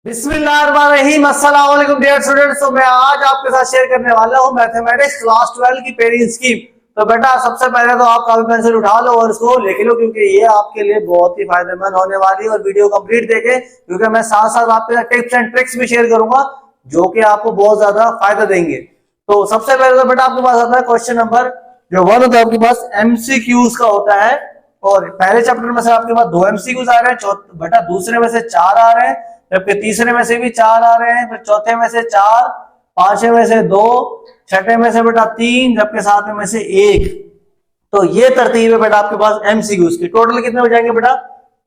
बिस्मिल्लाहिर्रहमानिर्रहीम, अस्सलाम वालेकुम डियर स्टूडेंट्स। तो मैं आज आपके साथ शेयर करने वाला हूं मैथमेटिक्स क्लास 12 की पेयरिंग स्कीम। तो बेटा सबसे पहले तो आप कॉपी पेंसिल उठा लो और इसको लिख लो, क्योंकि ये आपके लिए बहुत ही फायदेमंद होने वाली है। और वीडियो कंप्लीट देखें, क्योंकि मैं साथ साथ आपके साथ टिप्स एंड ट्रिक्स भी शेयर करूंगा जो कि आपको बहुत ज्यादा फायदा देंगे। तो सबसे पहले तो बेटा आपके पास आता है क्वेश्चन नंबर जो 1 होता है आपके पास एमसीक्यूज का होता है। और पहले चैप्टर में से आपके पास 2 एमसीक्यूज आ रहे हैं, बेटा दूसरे में से 4 आ रहे हैं, जबकि तीसरे में से भी 4 आ रहे हैं, फिर चौथे में से 4, पांचवें में से 2, छठे में से बेटा 3, जबकि सातवें में से 1। तो ये तरतीब है बेटा आपके पास एमसीक्यूज की। टोटल कितने हो जाएंगे बेटा?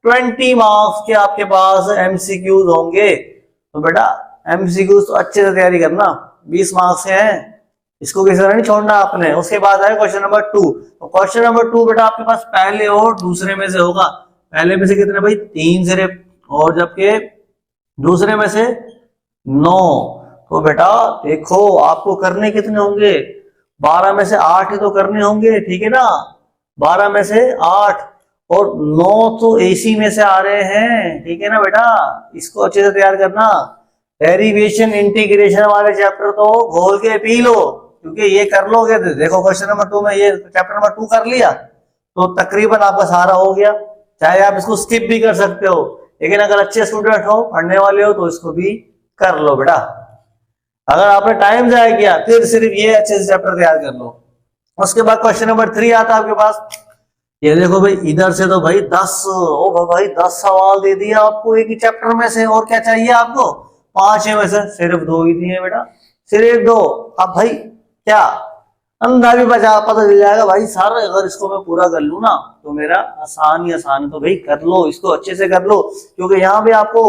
20 मार्क्स के आपके पास एमसीक्यूज होंगे। तो बेटा एमसीक्यूज तो अच्छे से तैयारी करना, 20 मार्क्स के हैं, इसको किसी तरह नहीं छोड़ना आपने। उसके बाद है क्वेश्चन नंबर 2। तो क्वेश्चन नंबर 2 बेटा आपके पास पहले और दूसरे में से होगा। पहले में से कितने भाई? 3 सिर्फ, और जबकि दूसरे में से 9। तो बेटा देखो आपको करने कितने होंगे? 12 में से 8 ही तो करने होंगे, ठीक है ना? 12 में से 8 और 9 तो एसी में से आ रहे हैं, ठीक है ना बेटा? इसको अच्छे से तैयार करना। डेरिवेशन इंटीग्रेशन वाले चैप्टर तो घोल के पी लो, क्योंकि ये कर लोगे तो देखो क्वेश्चन नंबर 2 में ये चैप्टर नंबर 2 कर लिया तो तकरीबन आपका सारा हो गया। चाहे आप इसको स्किप भी कर सकते हो, लेकिन अगर अच्छे स्टूडेंट हो, पढ़ने वाले हो, तो इसको भी कर लो बेटा। अगर आपने टाइम जाया किया फिर सिर्फ ये अच्छे से चैप्टर तैयार कर लो। उसके बाद क्वेश्चन नंबर 3 आता है आपके पास। ये देखो भाई, इधर से तो भाई 10, ओ भाई 10 सवाल दे दिया आपको एक ही चैप्टर में से। और क्या चाहिए आपको? 5 में से सिर्फ 2 ही दिए बेटा, सिर्फ 2। अब भाई क्या अंधा भी बचा पता चल जाएगा भाई सर, अगर इसको मैं पूरा कर लूं ना तो मेरा आसान ही आसान। तो भाई कर लो, इसको अच्छे से कर लो, क्योंकि यहाँ भी आपको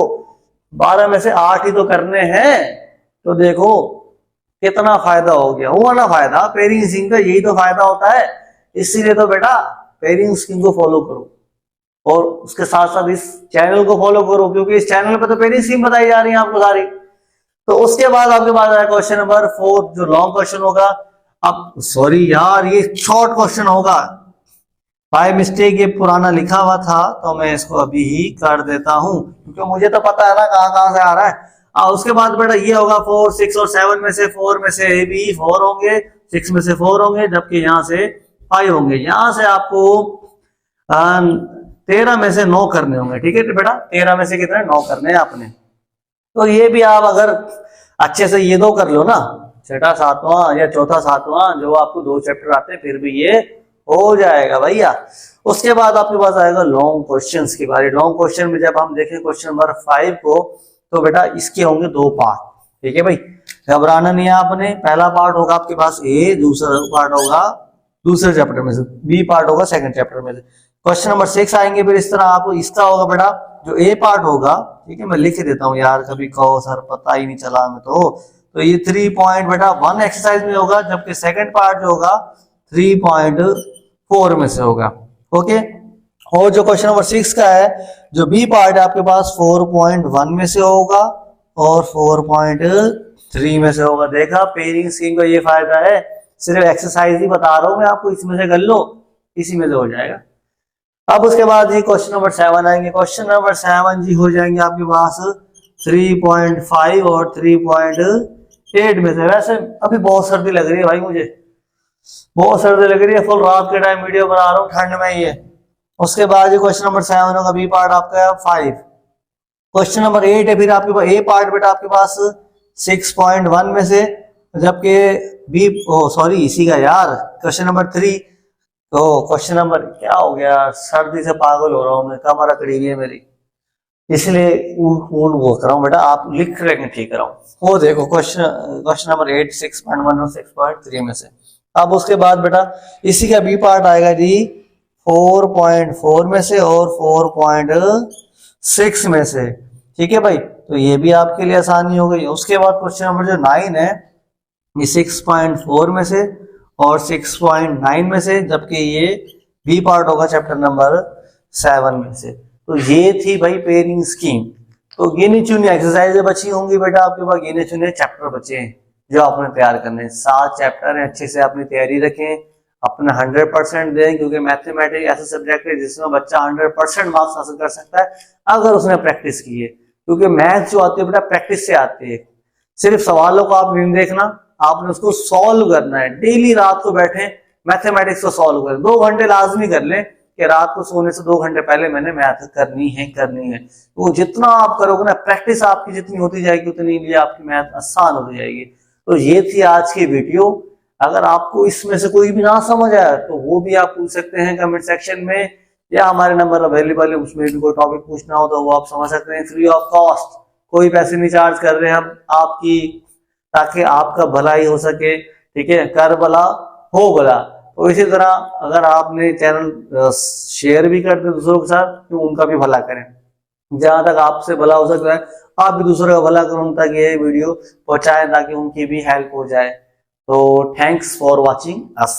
12 में से 8 ही तो करने हैं। तो देखो कितना फायदा हो गया, हुआ ना फायदा? पेयरिंग स्कीम का यही तो फायदा होता है। इसीलिए तो बेटा पेयरिंग स्कीम को फॉलो करो और उसके साथ साथ इस चैनल को फॉलो करो, क्योंकि इस चैनल पर तो पेयरिंग स्कीम बताई जा रही है आपको सारी। तो उसके बाद आपके पास आया क्वेश्चन नंबर 4 जो लॉन्ग क्वेश्चन होगा। अब सॉरी यार, ये शॉर्ट क्वेश्चन होगा, बाय मिस्टेक ये पुराना लिखा हुआ था, तो मैं इसको अभी ही कर देता हूं, क्योंकि मुझे तो पता है ना कहां कहां से आ रहा है। उसके बाद बेटा ये होगा 4, 6 और 7 में से 4 में से भी 4 होंगे, 6 में से 4 होंगे, जबकि यहाँ से 5 होंगे। यहाँ से आपको 13 में से 9 करने होंगे, ठीक है बेटा? 13 में से कितने? 9 करने हैं आपने। तो ये भी आप अगर अच्छे से ये 2 कर लो ना, छठा सातवां या चौथा सातवां, जो आपको 2 चैप्टर आते हैं, फिर भी ये हो जाएगा भैया। उसके बाद आपके पास आएगा लॉन्ग क्वेश्चंस की बारी। लॉन्ग क्वेश्चन में जब हम देखें क्वेश्चन नंबर 5 को, तो बेटा इसके होंगे 2 पार्ट, ठीक है भाई? घबराना नहीं है आपने। पहला पार्ट होगा आपके पास ए, दूसरा पार्ट होगा दूसरे चैप्टर में से, बी पार्ट होगा सेकंड चैप्टर में से। क्वेश्चन नंबर 6 आएंगे फिर इस तरह। आपको इसका होगा बेटा जो ए पार्ट होगा, ठीक है? मैं लिख देता हूँ यार, कभी कहो सर पता ही नहीं चला हमें। तो ये 3 पॉइंट बेटा 1 एक्सरसाइज में होगा, जबकि सेकंड पार्ट जो होगा 3.4 में से होगा, ओके? और जो क्वेश्चन नंबर 6 का है, जो बी पार्ट है आपके पास 4.1 में से होगा और 4.3 में से होगा। देखा पेयरिंग स्कीम का ये फायदा है, सिर्फ एक्सरसाइज ही बता रहा हूं मैं आपको, इसमें से कर लो, इसी में से हो जाएगा। अब उसके बाद जी क्वेश्चन नंबर 7 आएंगे। क्वेश्चन नंबर 7 जी हो जाएंगे आपके पास 3.5 और 3.8 में से। वैसे अभी बहुत सर्दी लग रही है भाई, मुझे बहुत सर्दी लग रही है, फुल रात के टाइम वीडियो बना रहा हूँ, ठंड में ही है। उसके बाद क्वेश्चन नंबर 7 होगा, बी पार्ट आपका 5। क्वेश्चन नंबर 8 है फिर आपके पास ए पार्ट बेटा आपके पास 6.1 में से, जबकि बी सॉरी इसी का यार क्वेश्चन नंबर 3। तो क्वेश्चन नंबर क्या हो गया, सर्दी से पागल हो रहा हूं मैं, कमर अकड़ी हुई है मेरी, इसलिए वो कर रहा हूँ बेटा। आप लिख रहे ठीक कर रहा हूँ। वो देखो क्वेश्चन नंबर 8 6.1 और 6.3 में से। अब उसके बाद बेटा इसी का बी पार्ट आएगा जी 4.4 में से और 4.6 में से, ठीक है भाई? तो ये भी आपके लिए आसानी हो गई। उसके बाद क्वेश्चन नंबर जो 9 है, ये 6.4 में से और 6.9 में से, जबकि ये बी पार्ट होगा चैप्टर नंबर 7 में से। तो ये थी भाई पेयरिंग स्कीम। तो गिने चुने एक्सरसाइज बची होंगी बेटा आपके पास, गिने चुने चैप्टर बचे हैं जो आपने तैयार करने हैं। 7 चैप्टर है, अच्छे से अपनी तैयारी रखें, अपना 100% दें, क्योंकि मैथमेटिक्स ऐसा सब्जेक्ट है जिसमें बच्चा 100% मार्क्स हासिल कर सकता है अगर उसने प्रैक्टिस की है। क्योंकि मैथ जो आती है बेटा प्रैक्टिस से आती है। सिर्फ सवालों को आप नहीं देखना, आपने उसको सॉल्व करना है। डेली रात को बैठे मैथमेटिक्स को सॉल्व करें, 2 घंटे लाजमी कर लें कि रात को सोने से 2 घंटे पहले मैंने मैथ करनी है। तो जितना आप करोगे ना, प्रैक्टिस आपकी जितनी होती जाएगी उतनी लिए आपकी मैथ आसान होती जाएगी। तो ये थी आज की वीडियो। अगर आपको इसमें से कोई भी ना समझ आया तो वो भी आप पूछ सकते हैं कमेंट सेक्शन में, या हमारे नंबर अवेलेबल है, उसमें भी कोई टॉपिक पूछना हो तो वो आप समझ सकते हैं फ्री ऑफ कॉस्ट। कोई पैसे नहीं चार्ज कर रहे हैं हम आपकी, ताकि आपका भलाई हो सके। ठीक है, कर भला हो भला। तो इसी तरह अगर आपने चैनल शेयर भी करते दूसरों के साथ तो उनका भी भला करें। जहां तक आपसे भला हो सकता है आप भी दूसरों का भला करो तक ये वीडियो पहुंचाएं, ताकि उनकी भी हेल्प हो जाए। तो थैंक्स फॉर वॉचिंग अस।